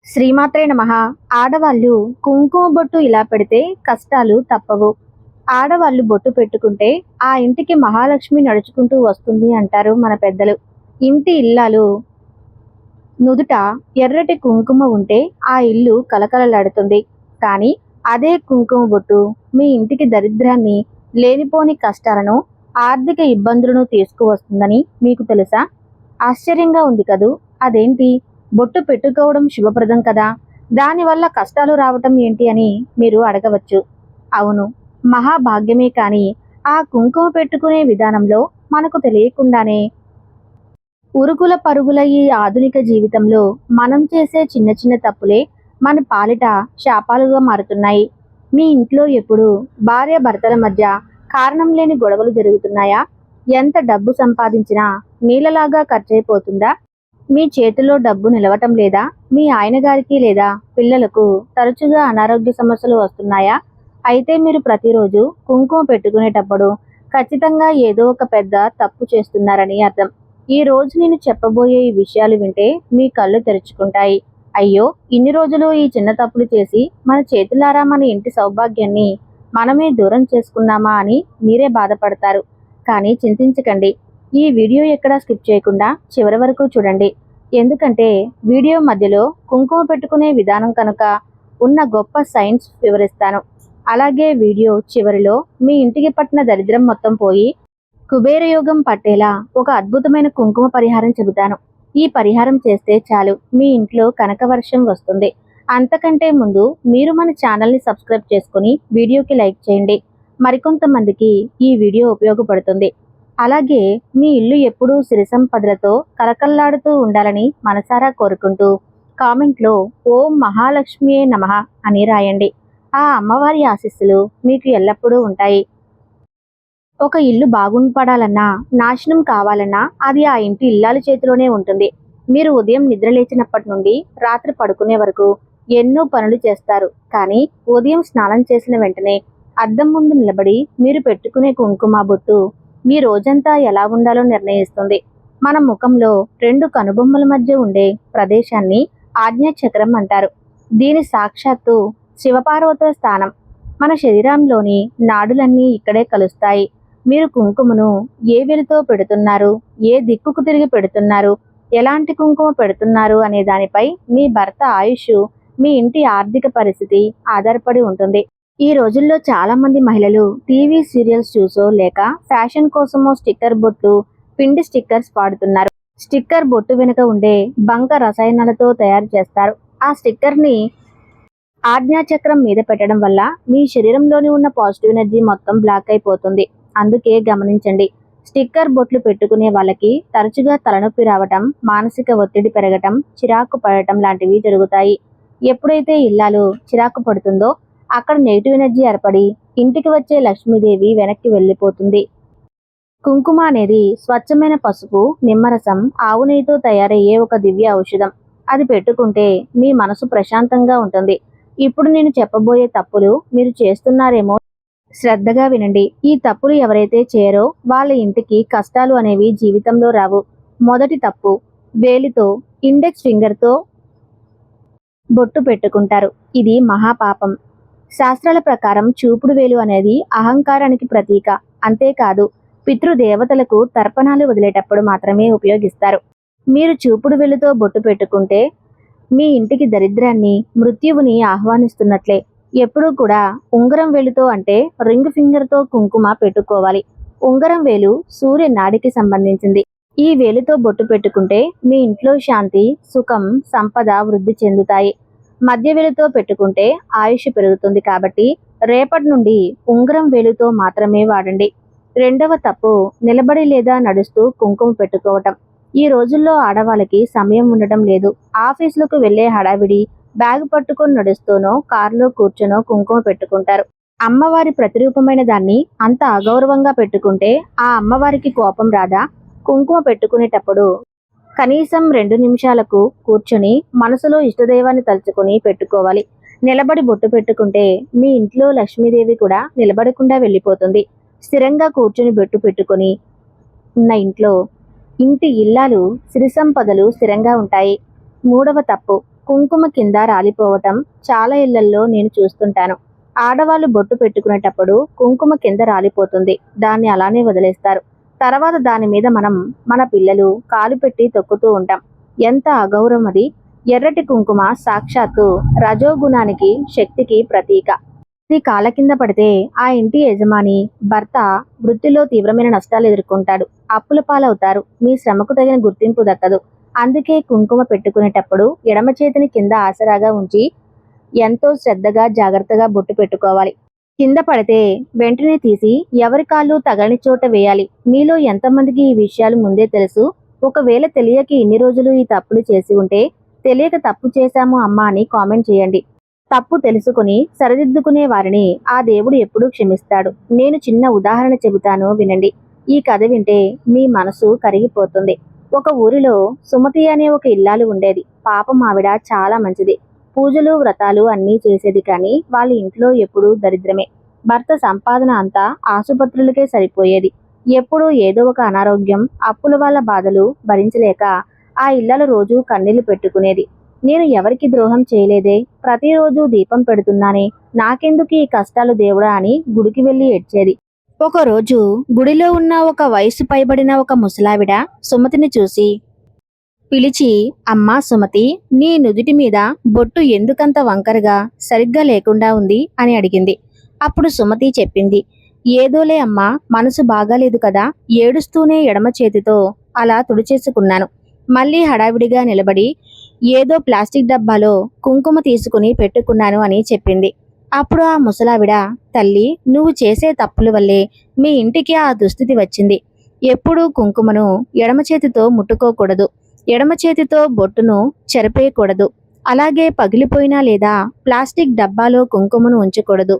శ్రీమాత్రే నమః. ఆడవాళ్ళు కుంకుమ బొట్టు ఇలా పెడితే కష్టాలు తప్పవు. ఆడవాళ్ళు బొట్టు పెట్టుకుంటే ఆ ఇంటికి మహాలక్ష్మి నడుచుకుంటూ వస్తుంది అంటారు మన పెద్దలు. ఇంటి ఇల్లాలు నుదుట ఎర్రటి కుంకుమ ఉంటే ఆ ఇల్లు కలకలలాడుతుంది. కానీ అదే కుంకుమ బొట్టు మీ ఇంటికి దరిద్రాన్ని, లేనిపోని కష్టాలను, ఆర్థిక ఇబ్బందులను తీసుకువస్తుందని మీకు తెలుసా? ఆశ్చర్యంగా ఉంది కదూ. అదేంటి? బొట్టు పెట్టుకోవడం శుభప్రదం కదా, దానివల్ల కష్టాలు రావటం ఏంటి అని మీరు అడగవచ్చు. అవును, మహాభాగ్యమే. కానీ ఆ కుంకుమ పెట్టుకునే విధానంలో మనకు తెలియకుండానే ఉరుకుల పరుగుల ఈ ఆధునిక జీవితంలో మనం చేసే చిన్న చిన్న తప్పులే మన పాలిట శాపాలుగా మారుతున్నాయి. మీ ఇంట్లో ఎప్పుడు భార్య భర్తల మధ్య కారణం లేని గొడవలు జరుగుతున్నాయా? ఎంత డబ్బు సంపాదించినా నీళ్ళలాగా ఖర్చయిపోతుందా? మీ చేతిలో డబ్బు నిలవటం లేదా? మీ ఆయన గారికి లేదా పిల్లలకు తరచుగా అనారోగ్య సమస్యలు వస్తున్నాయా? అయితే మీరు ప్రతిరోజు కుంకుమ పెట్టుకునేటప్పుడు ఖచ్చితంగా ఏదో ఒక పెద్ద తప్పు చేస్తున్నారని అర్థం. ఈ రోజు నేను చెప్పబోయే ఈ విషయాలు వింటే మీ కళ్ళు తెరుచుకుంటాయి. అయ్యో, ఇన్ని రోజులు ఈ చిన్న తప్పులు చేసి మన చేతులారా మన ఇంటి సౌభాగ్యాన్ని మనమే దూరం చేసుకున్నామా అని మీరే బాధపడతారు. కానీ చింతించకండి. ఈ వీడియో ఎక్కడా స్కిప్ చేయకుండా చివరి వరకు చూడండి. ఎందుకంటే వీడియో మధ్యలో కుంకుమ పెట్టుకునే విధానం కనుక ఉన్న గొప్ప సైన్స్ వివరిస్తాను. అలాగే వీడియో చివరిలో మీ ఇంటికి పట్టిన దరిద్రం మొత్తం పోయి కుబేర యోగం పట్టేలా ఒక అద్భుతమైన కుంకుమ పరిహారం చెబుతాను. ఈ పరిహారం చేస్తే చాలు, మీ ఇంట్లో కనకవర్షం వస్తుంది. అంతకంటే ముందు మీరు మన ఛానల్ని సబ్స్క్రైబ్ చేసుకుని వీడియోకి లైక్ చేయండి. మరికొంతమందికి ఈ వీడియో ఉపయోగపడుతుంది. అలాగే మీ ఇల్లు ఎప్పుడూ సిరి సంపదలతో కలకల్లాడుతూ ఉండాలని మనసారా కోరుకుంటూ కామెంట్లో ఓం మహాలక్ష్మియే నమః అని రాయండి. ఆ అమ్మవారి ఆశీస్సులు మీకు ఎల్లప్పుడూ ఉంటాయి. ఒక ఇల్లు బాగుపడాలన్నా, నాశనం కావాలన్నా అది ఆ ఇంటి ఇల్లాల చేతిలోనే ఉంటుంది. మీరు ఉదయం నిద్రలేచినప్పటి నుండి రాత్రి పడుకునే వరకు ఎన్నో పనులు చేస్తారు. కానీ ఉదయం స్నానం చేసిన వెంటనే అద్దం ముందు నిలబడి మీరు పెట్టుకునే కుంకుమ బొట్టు మీ రోజంతా ఎలా ఉండాలో నిర్ణయిస్తుంది. మన ముఖంలో రెండు కనుబొమ్మల మధ్య ఉండే ప్రదేశాన్ని ఆజ్ఞాచక్రం అంటారు. దీని సాక్షాత్తు శివపార్వతుల స్థానం. మన శరీరంలోని నాడులన్నీ ఇక్కడే కలుస్తాయి. మీరు కుంకుమను ఏ వెలితో పెడుతున్నారు, ఏ దిక్కుకు తిరిగి పెడుతున్నారు, ఎలాంటి కుంకుమ పెడుతున్నారు అనే దానిపై మీ భర్త ఆయుష్, మీ ఇంటి ఆర్థిక పరిస్థితి ఆధారపడి ఉంటుంది. ఈ రోజుల్లో చాలా మంది మహిళలు టీవీ సీరియల్స్ చూసో లేక ఫ్యాషన్ కోసమో స్టిక్కర్ బొట్టు, పిండి స్టిక్కర్స్ వాడుతున్నారు. స్టిక్కర్ బొట్టు వెనుక ఉండే బంక రసాయనాలతో తయారు చేస్తారు. ఆ స్టిక్కర్ని ఆజ్ఞాచక్రం మీద పెట్టడం వల్ల మీ శరీరంలోని ఉన్న పాజిటివ్ ఎనర్జీ మొత్తం బ్లాక్ అయిపోతుంది. అందుకే గమనించండి, స్టిక్కర్ బొట్లు పెట్టుకునే వాళ్ళకి తరచుగా తలనొప్పి రావటం, మానసిక ఒత్తిడి పెరగటం, చిరాకు పడటం లాంటివి జరుగుతాయి. ఎప్పుడైతే ఇల్లాలు చిరాకు పడుతుందో అక్కడ నెగిటివ్ ఎనర్జీ ఏర్పడి ఇంటికి వచ్చే లక్ష్మీదేవి వెనక్కి వెళ్ళిపోతుంది. కుంకుమ అనేది స్వచ్ఛమైన పసుపు, నిమ్మరసం, ఆవు నెయ్యితో తయారయ్యే ఒక దివ్య ఔషధం. అది పెట్టుకుంటే మీ మనసు ప్రశాంతంగా ఉంటుంది. ఇప్పుడు నేను చెప్పబోయే తప్పులు మీరు చేస్తున్నారేమో, శ్రద్ధగా వినండి. ఈ తప్పులు ఎవరైతే చేయరో వాళ్ళ ఇంటికి కష్టాలు అనేవి జీవితంలో రావు. మొదటి తప్పు, వేలితో, ఇండెక్స్ ఫింగర్తో బొట్టు పెట్టుకుంటారు. ఇది మహాపాపం. శాస్త్రాల ప్రకారం చూపుడు వేలు అనేది అహంకారానికి ప్రతీక. అంతేకాదు, పితృదేవతలకు తర్పణాలు వదిలేటప్పుడు మాత్రమే ఉపయోగిస్తారు. మీరు చూపుడు వేలుతో బొట్టు పెట్టుకుంటే మీ ఇంటికి దరిద్రాన్ని, మృత్యువుని ఆహ్వానిస్తున్నట్లే. ఎప్పుడూ కూడా ఉంగరం వేలుతో అంటే రింగ్ ఫింగర్తో కుంకుమ పెట్టుకోవాలి. ఉంగరం వేలు సూర్య నాడికి సంబంధించింది. ఈ వేలుతో బొట్టు పెట్టుకుంటే మీ ఇంట్లో శాంతి, సుఖం, సంపద వృద్ధి చెందుతాయి. మధ్య వేలుతో పెట్టుకుంటే ఆయుష్ పెరుగుతుంది. కాబట్టి రేపటి నుండి ఉంగరం వేలుతో మాత్రమే వాడండి. రెండవ తప్పు, నిలబడి లేదా నడుస్తూ కుంకుమ పెట్టుకోవటం. ఈ రోజుల్లో ఆడవాళ్ళకి సమయం ఉండటం లేదు. ఆఫీసులకు వెళ్లే హడావిడి, బ్యాగ్ పట్టుకొని నడుస్తూనో కారులో కూర్చొనో కుంకుమ పెట్టుకుంటారు. అమ్మవారి ప్రతిరూపమైన దాన్ని అంత అగౌరవంగా పెట్టుకుంటే ఆ అమ్మవారికి కోపం రాదా? కుంకుమ పెట్టుకునేటప్పుడు కనీసం 2 నిమిషాలకు కూర్చొని మనసులో ఇష్టదైవాన్ని తలుచుకొని పెట్టుకోవాలి. నిలబడి బొట్టు పెట్టుకుంటే మీ ఇంట్లో లక్ష్మీదేవి కూడా నిలబడకుండా వెళ్ళిపోతుంది. స్థిరంగా కూర్చొని బొట్టు పెట్టుకొని ఉన్న ఇంటి ఇల్లాలు సిరి సంపదలు స్థిరంగా ఉంటాయి. మూడవ తప్పు, కుంకుమ కింద రాలిపోవటం చాలా ఇళ్లల్లో నేను చూస్తుంటాను. ఆడవాళ్ళు బొట్టు పెట్టుకునేటప్పుడు కుంకుమ కింద రాలిపోతుంది. దాన్ని అలానే వదిలేస్తారు. తర్వాత దాని మీద మనం మన పిల్లలు కాలు పెట్టి తొక్కుతూ ఉంటాం. ఎంత అగౌరవం అది! ఎర్రటి కుంకుమ సాక్షాత్తు రజోగుణానికి, శక్తికి ప్రతీక. ఇది కాళ్ళ కింద పడితే ఆ ఇంటి యజమాని, భర్త వృత్తిలో తీవ్రమైన నష్టాలు ఎదుర్కొంటాడు. అప్పుల పాలవుతారు. మీ శ్రమకు తగిన గుర్తింపు దక్కదు. అందుకే కుంకుమ పెట్టుకునేటప్పుడు ఎడమ చేతిని కింద ఆసరాగా ఉంచి ఎంతో శ్రద్ధగా, జాగ్రత్తగా బొట్టు పెట్టుకోవాలి. కింద పడితే వెంటనే తీసి ఎవరి కాళ్ళు తగలని చోట వేయాలి. మీలో ఎంతమందికి ఈ విషయాలు ముందే తెలుసు? ఒకవేళ తెలియక ఇన్ని రోజులు ఈ తప్పులు చేసి ఉంటే, తెలియక తప్పు చేశాము అమ్మా అని కామెంట్ చేయండి. తప్పు తెలుసుకుని సరిదిద్దుకునే వారిని ఆ దేవుడు ఎప్పుడూ క్షమిస్తాడు. నేను చిన్న ఉదాహరణ చెబుతాను, వినండి. ఈ కథ వింటే మీ మనసు కరిగిపోతుంది. ఒక ఊరిలో సుమతి అనే ఒక ఇల్లాలు ఉండేది. పాపం ఆవిడ చాలా మంచిది. పూజలు, వ్రతాలు అన్నీ చేసేది. కానీ వాళ్ళ ఇంట్లో ఎప్పుడూ దరిద్రమే. భర్త సంపాదన అంతా ఆసుపత్రులకే సరిపోయేది. ఎప్పుడూ ఏదో ఒక అనారోగ్యం, అప్పుల వాళ్ళ బాధలు భరించలేక ఆ ఇల్లాలు రోజు కన్నీళ్లు పెట్టుకునేది. నేను ఎవరికి ద్రోహం చేయలేదే, ప్రతిరోజు దీపం పెడుతున్నానే, నాకెందుకు ఈ కష్టాలు దేవుడా అని గుడికి వెళ్ళి ఏడ్చేది. ఒకరోజు గుడిలో ఉన్న ఒక వయసు పైబడిన ఒక ముసలావిడ సుమతిని చూసి పిలిచి, అమ్మా సుమతి, నీ నుదుటి మీద బొట్టు ఎందుకంత వంకరగా సరిగ్గా లేకుండా ఉంది అని అడిగింది. అప్పుడు సుమతి చెప్పింది, ఏదోలే అమ్మా, మనసు బాగాలేదు కదా, ఏడుస్తూనే ఎడమ చేతితో అలా తుడిచేసుకున్నాను. మళ్ళీ హడావిడిగా నిలబడి ఏదో ప్లాస్టిక్ డబ్బాలో కుంకుమ తీసుకుని పెట్టుకున్నాను అని చెప్పింది. అప్పుడు ఆ ముసలావిడ, తల్లి, నువ్వు చేసే తప్పుల వల్లే మీ ఇంటికి ఆ దుస్థితి వచ్చింది. ఎప్పుడూ కుంకుమను ఎడమ చేతితో ముట్టుకోకూడదు. ఎడమ చేతితో బొట్టును చెరిపేయకూడదు. అలాగే పగిలిపోయినా లేదా ప్లాస్టిక్ డబ్బాలో కుంకుమను ఉంచకూడదు.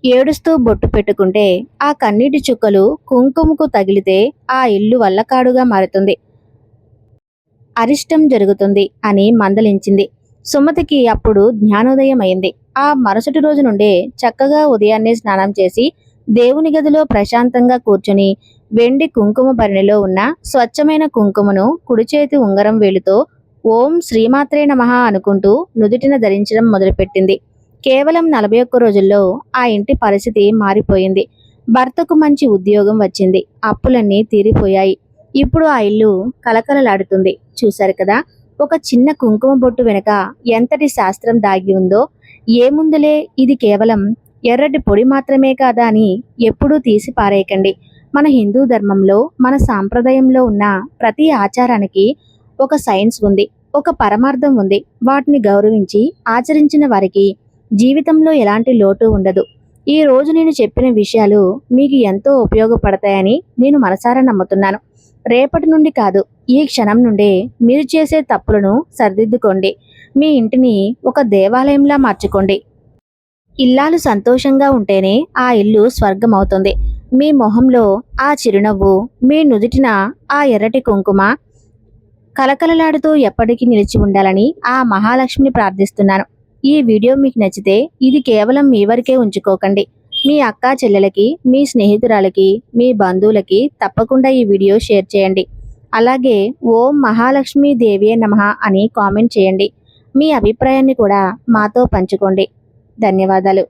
ఏడుస్తూ బొట్టు పెట్టుకుంటే ఆ కన్నీటి చుక్కలు కుంకుమకు తగిలితే ఆ ఇల్లు వల్లకాడుగా మారుతుంది, అరిష్టం జరుగుతుంది అని మందలించింది. సుమతికి అప్పుడు జ్ఞానోదయం అయింది. ఆ మరుసటి రోజు నుండే చక్కగా ఉదయాన్నే స్నానం చేసి దేవుని గదిలో ప్రశాంతంగా కూర్చుని వెండి కుంకుమ భరణిలో ఉన్న స్వచ్ఛమైన కుంకుమను కుడి చేతి ఉంగరం వేలుతో ఓం శ్రీమాత్రే నమః అనుకుంటూ నుదుటిన ధరించడం మొదలుపెట్టింది. కేవలం 41 రోజుల్లో ఆ ఇంటి పరిస్థితి మారిపోయింది. భర్తకు మంచి ఉద్యోగం వచ్చింది. అప్పులన్నీ తీరిపోయాయి. ఇప్పుడు ఆ ఇల్లు కలకలలాడుతుంది. చూశారు కదా, ఒక చిన్న కుంకుమ బొట్టు వెనుక ఎంతటి శాస్త్రం దాగి ఉందో. ఏముందులే, ఇది కేవలం ఎర్రటి పొడి మాత్రమే కాదా అని ఎప్పుడూ తీసి పారేయకండి. మన హిందూ ధర్మంలో, మన సాంప్రదాయంలో ఉన్న ప్రతి ఆచారానికి ఒక సైన్స్ ఉంది, ఒక పరమార్థం ఉంది. వాటిని గౌరవించి ఆచరించిన వారికి జీవితంలో ఎలాంటి లోటు ఉండదు. ఈ రోజు నేను చెప్పిన విషయాలు మీకు ఎంతో ఉపయోగపడతాయని నేను మనసారా నమ్ముతున్నాను. రేపటి నుండి కాదు, ఈ క్షణం నుండే మీరు చేసే తప్పులను సరిదిద్దుకోండి. మీ ఇంటిని ఒక దేవాలయంలా మార్చుకోండి. ఇల్లాలు సంతోషంగా ఉంటేనే ఆ ఇల్లు స్వర్గం అవుతుంది. మీ మొహంలో ఆ చిరునవ్వు, మీ నుదుటిన ఆ ఎర్రటి కుంకుమ కలకలలాడుతూ ఎప్పటికీ నిలిచి ఉండాలని ఆ మహాలక్ష్మిని ప్రార్థిస్తున్నాను. ఈ వీడియో మీకు నచ్చితే ఇది కేవలం మీ వరకే ఉంచుకోకండి. మీ అక్కా చెల్లెలకి, మీ స్నేహితురాలకి, మీ బంధువులకి తప్పకుండా ఈ వీడియో షేర్ చేయండి. అలాగే ఓం మహాలక్ష్మీ దేవియే నమః అని కామెంట్ చేయండి. మీ అభిప్రాయాన్ని కూడా మాతో పంచుకోండి. ధన్యవాదాలు.